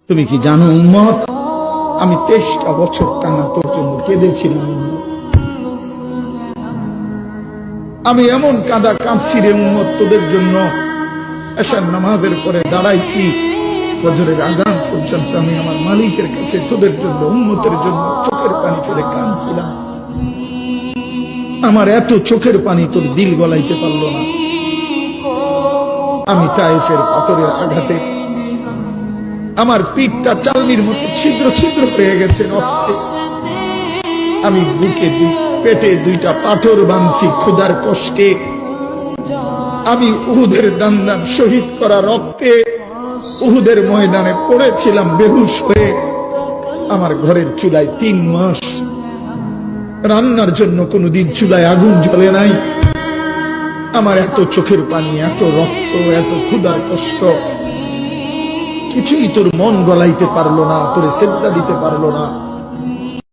তুমি কি জানো উম্মত, আমি 23টা বছর টানা তোর জন্য কেঁদেছিলাম। আমি এমন কাঁদা কাঁদছি রে উম্মত তোদের জন্য। এশার নামাজের পরে দাঁড়াইছি, ফজরের আজান পর্যন্ত আমি আমার মালিকের কাছে তোদের জন্য, উম্মতের জন্য চোখের পানি ফেলে কাঁদছিলাম। আমার এত চোখের পানি তোর দিল গলাইতে পারলো না। আমি তায়েফের পাথরের আঘাতে আমার পিঠটা চালনির মতো ছিদ্র ছিদ্র হয়ে গেছে রক্তে। আমি বুকে পেটে 2টা পাথর বাঁধছি ক্ষুধার কষ্টে। আমি উহুদের দান্দান শহীদ করা রক্তে উহুদের ময়দানে পড়েছিলাম বেহুশ হয়ে। আমার ঘরের চুলায় 3 মাস রান্নার জন্য কোনোদিন চুলায় আগুন জ্বলে নাই। আমার এত চোখের পানি, এত রক্ত, এত ক্ষুধার কষ্ট, কিছুই তোর মন গলাইতে পারলো না, তোরে সেজদা দিতে পারলো না।